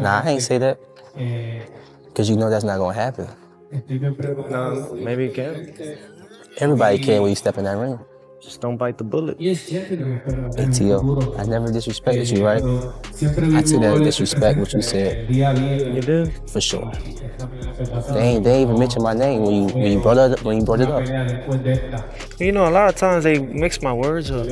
Nah, I ain't say that. Because you know that's not going to happen. No, maybe you can. Everybody can when you step in that ring. Just don't bite the bullet. Hey, Tio, I never disrespected you, right? I took that disrespect what you said. You did? For sure. They ain't even mention my name when you brought it up. You know, a lot of times they mix my words up.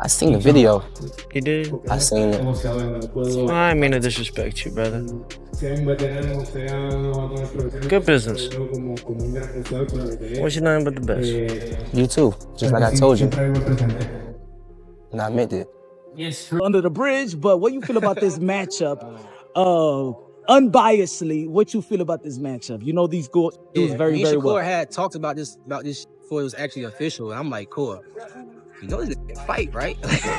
I seen the video. You did? I seen it. Well, I didn't mean to disrespect you, brother. Good business. Wish you nothing but the best. You too, just like I told you. And I meant it. Under the bridge, but what you feel about this matchup? Unbiasedly, what you feel about this matchup? You know these dudes very Shakur well. had talked about this before it was actually official, and I'm like, cool. You know this fight, right?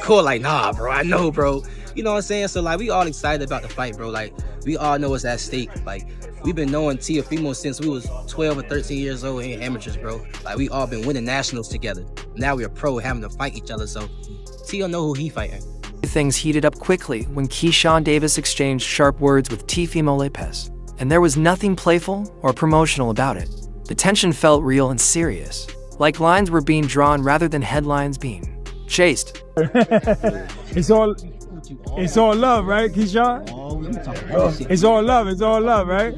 Cool, like, nah, bro, I know, bro. You know what I'm saying? So, like, we all excited about the fight, bro. Like, we all know it's at stake. Like, we've been knowing Teofimo since we was 12 or 13 years old and amateurs, bro. Like, we all been winning nationals together. Now we're pro having to fight each other, so Teo know who he fighting. Things heated up quickly when Keyshawn Davis exchanged sharp words with Teófimo López, and there was nothing playful or promotional about it. The tension felt real and serious, like lines were being drawn rather than headlines being chased. It's all love, right, Keyshawn? It's all love, right? It's all love, right,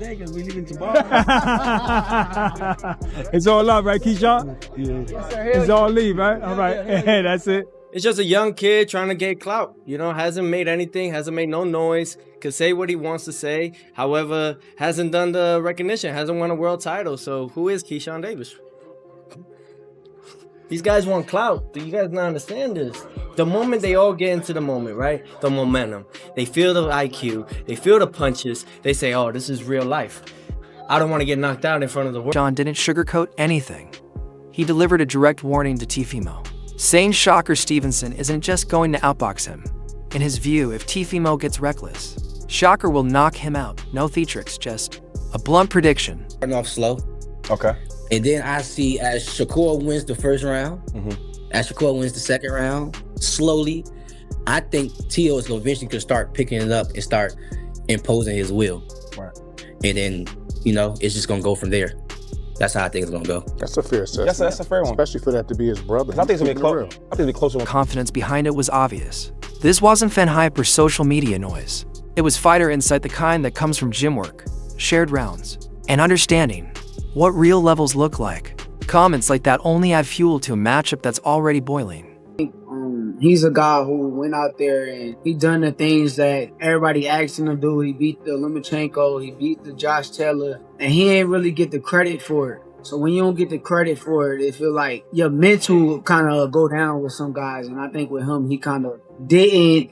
Keyshawn? It's all leave, right? All right, that's it. It's just a young kid trying to get clout. You know, hasn't made anything, hasn't made no noise, could say what he wants to say. However, hasn't done the recognition, hasn't won a world title. So who is Keyshawn Davis? These guys want clout. Do you guys not understand this? The moment they all get into the moment, right? The momentum. They feel the IQ. They feel the punches. They say, oh, this is real life. I don't want to get knocked out in front of the world. John didn't sugarcoat anything. He delivered a direct warning to Teófimo, saying Shakur Stevenson isn't just going to outbox him. In his view, if Teófimo gets reckless, Shakur will knock him out. No theatrics, just a blunt prediction. Starting off slow. Okay. And then I see as Shakur wins the first round, as Shakur wins the second round, slowly, I think Teo is eventually going to start picking it up and start imposing his will. Right. And then, you know, it's just going to go from there. That's how I think it's going to go. That's a fair assessment. That's a fair one. Especially for that to be his brother. I think it's going to be closer. Confidence behind it was obvious. This wasn't fan hype or social media noise. It was fighter insight, the kind that comes from gym work, shared rounds, and understanding what real levels look like. Comments like that only add fuel to a matchup that's already boiling. He's a guy who went out there and he done the things that everybody asked him to do. He beat the Lomachenko, he beat the Josh Taylor, and he ain't really get the credit for it. So when you don't get the credit for it, it feel like your mental kind of go down with some guys. And I think with him, he kind of didn't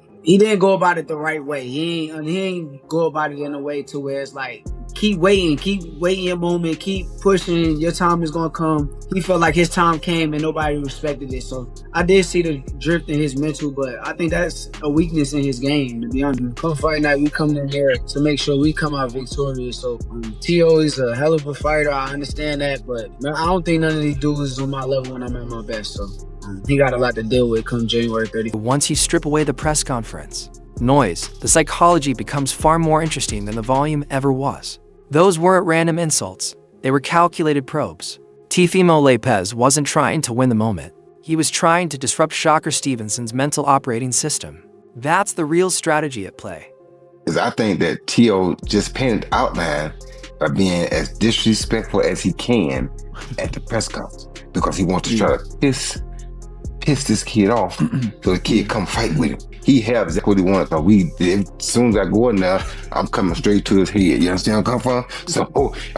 go about it the right way. He ain't go about it in a way to where it's like, keep waiting your moment, keep pushing, your time is gonna come. He felt like his time came and nobody respected it. So I did see the drift in his mental, but I think that's a weakness in his game, to be honest. Come fight night, we come in here to make sure we come out victorious. So Teo is a hell of a fighter, I understand that, but man, I don't think none of these dudes is on my level when I'm at my best. So he got a lot to deal with come January 30th. Once you strip away the press conference noise, the psychology becomes far more interesting than the volume ever was. Those weren't random insults, they were calculated probes. Teófimo López wasn't trying to win the moment. He was trying to disrupt Shakur Stevenson's mental operating system. That's the real strategy at play. I think that Teo just painted outline by being as disrespectful as he can at the press conference because he wants to try to piss this kid off so the kid come fight with him. He has exactly what he wants. So as soon as I go in there, I'm coming straight to his head. You understand where I'm coming from? So,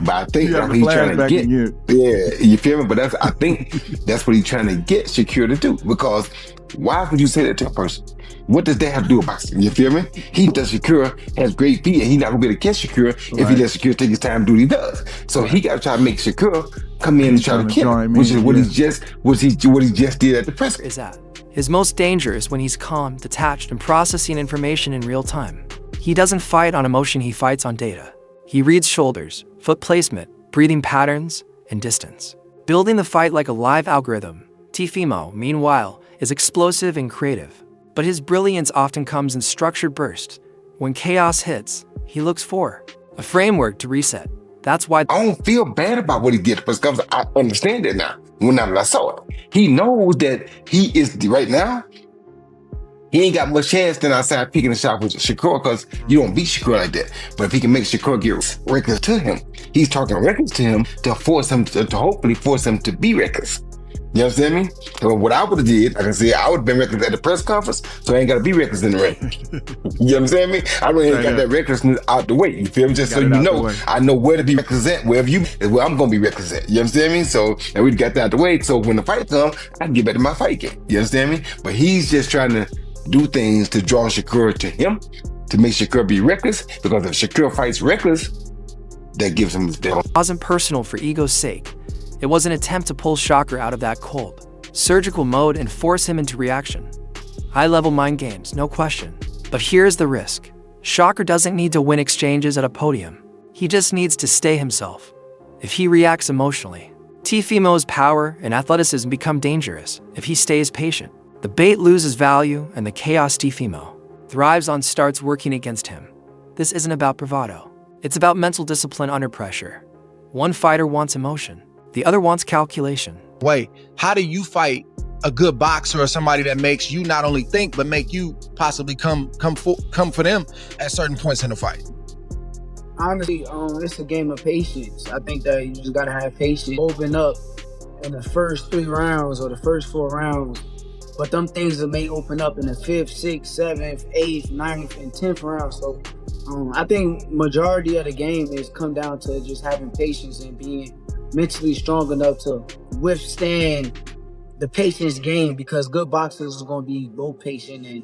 but I think that's what he's trying to get. Yeah, you feel me? But I think that's what he's trying to get Shakur to do. Because why would you say that to a person? What does that have to do with boxing? You feel me? He does. Shakur has great feet, and he's not gonna be able to catch Shakur if he lets Shakur take his time to do what he does. So he got to try to make Shakur come in and try to kill him, which is what he just did at the press conference. Is that his most danger is when he's calm, detached, and processing information in real time. He doesn't fight on emotion, he fights on data. He reads shoulders, foot placement, breathing patterns, and distance, building the fight like a live algorithm. Teófimo, meanwhile, is explosive and creative, but his brilliance often comes in structured bursts. When chaos hits, he looks for a framework to reset. That's why I don't feel bad about what he did because I understand it now. When I saw it, he knows that he is right now. He ain't got much chance than outside picking a shot with Shakur because you don't beat Shakur like that. But if he can make Shakur get reckless to him, he's talking reckless to him to force him to hopefully force him to be reckless. You understand me? So what I would have did, like I said, I would have been reckless at the press conference, so I ain't got to be reckless in the ring. You understand me? I really ain't got that recklessness out the way. You feel me? Just so you know, I know where to be reckless at. Wherever you is where I'm going to be reckless at. You understand me? So, and we got that out the way. So when the fight comes, I can get back to my fight game. You understand me? But he's just trying to do things to draw Shakur to him, to make Shakur be reckless, because if Shakur fights reckless, that gives him his deal. It wasn't personal for ego's sake. It was an attempt to pull Shakur out of that cold, surgical mode and force him into reaction. High-level mind games, no question. But here's the risk. Shakur doesn't need to win exchanges at a podium. He just needs to stay himself. If he reacts emotionally, Teofimo's power and athleticism become dangerous if he stays patient. The bait loses value and the chaos Teofimo thrives on starts working against him. This isn't about bravado. It's about mental discipline under pressure. One fighter wants emotion. The other wants calculation. Wait, how do you fight a good boxer or somebody that makes you not only think, but make you possibly come for them at certain points in the fight? Honestly, it's a game of patience. I think that you just gotta have patience. Open up in the first 3 rounds or the first 4 rounds. But them things that may open up in the 5th, 6th, 7th, 8th, 9th, and 10th round. So I think majority of the game is come down to just having patience and being mentally strong enough to withstand the patience game, because good boxers are going to be both patient, and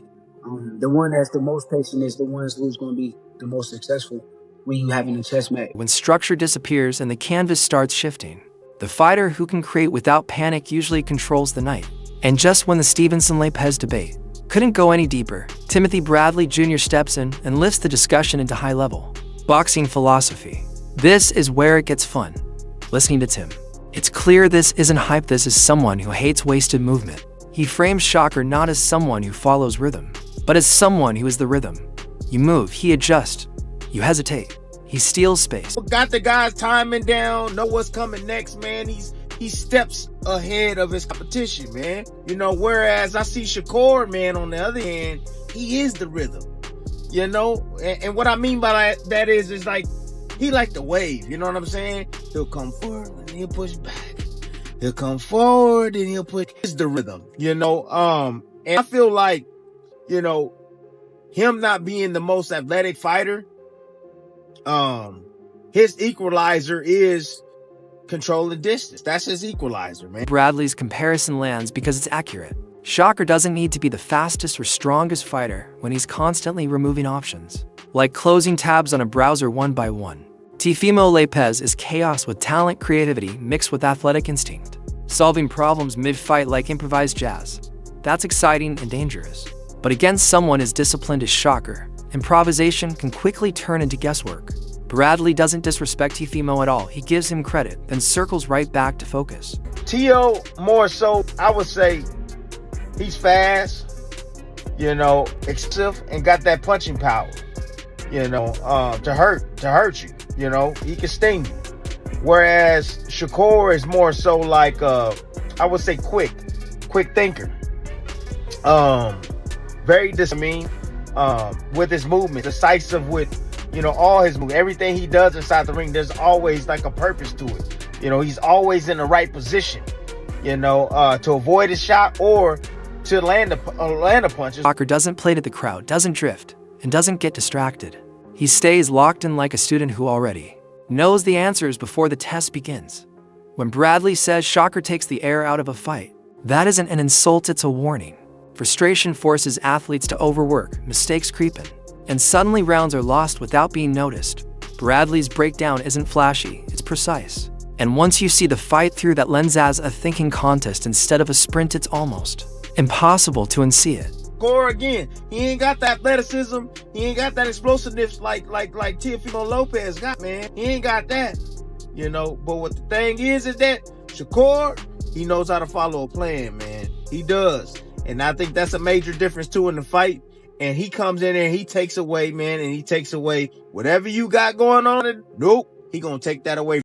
the one that's the most patient is the one who's going to be the most successful when you having a chess match. When structure disappears and the canvas starts shifting, the fighter who can create without panic usually controls the night. And just when the Stevenson-Lopez debate couldn't go any deeper, Timothy Bradley Jr. steps in and lifts the discussion into high-level boxing philosophy. This is where it gets fun. Listening to Tim, it's clear this isn't hype. This is someone who hates wasted movement. He frames Shakur not as someone who follows rhythm, but as someone who is the rhythm. You move, he adjusts. You hesitate, he steals space. Got the guys timing down, know what's coming next, man. He steps ahead of his competition, man. You know, whereas I see Shakur, man, on the other hand, he is the rhythm. You know, and what I mean by that is like, he like the wave, you know what I'm saying? He'll come forward and he'll push back. He'll come forward and he'll push. It's the rhythm, you know? And I feel like, you know, him not being the most athletic fighter, his equalizer is controlling distance. That's his equalizer, man. Bradley's comparison lands because it's accurate. Shakur doesn't need to be the fastest or strongest fighter when he's constantly removing options, like closing tabs on a browser one by one. Teofimo Lopez is chaos with talent, creativity mixed with athletic instinct, solving problems mid-fight like improvised jazz. That's exciting and dangerous. But against someone as disciplined as Shakur, improvisation can quickly turn into guesswork. Bradley doesn't disrespect Teofimo at all. He gives him credit, then circles right back to focus. Teo, more so, I would say, he's fast, you know, explosive, and got that punching power, you know, to hurt you, you know, he can sting you. Whereas Shakur is more so like, I would say quick thinker. Very with his movement, decisive with, you know, all his moves, everything he does inside the ring, there's always like a purpose to it. You know, he's always in the right position, you know, to avoid a shot or to land a punch. Shakur doesn't play to the crowd, doesn't drift, and doesn't get distracted. He stays locked in like a student who already knows the answers before the test begins. When Bradley says Shakur takes the air out of a fight, that isn't an insult, it's a warning. Frustration forces athletes to overwork, mistakes creep in, and suddenly rounds are lost without being noticed. Bradley's breakdown isn't flashy, it's precise. And once you see the fight through that lens as a thinking contest instead of a sprint, it's almost impossible to unsee it. Score again. He ain't got that athleticism. He ain't got that explosiveness like Teófimo López got, man. He ain't got that, you know. But what the thing is that Shakur, he knows how to follow a plan, man. He does. And I think that's a major difference too in the fight. and he comes in there and he takes away, man, and he takes away whatever you got going on. Nope, he gonna take that away.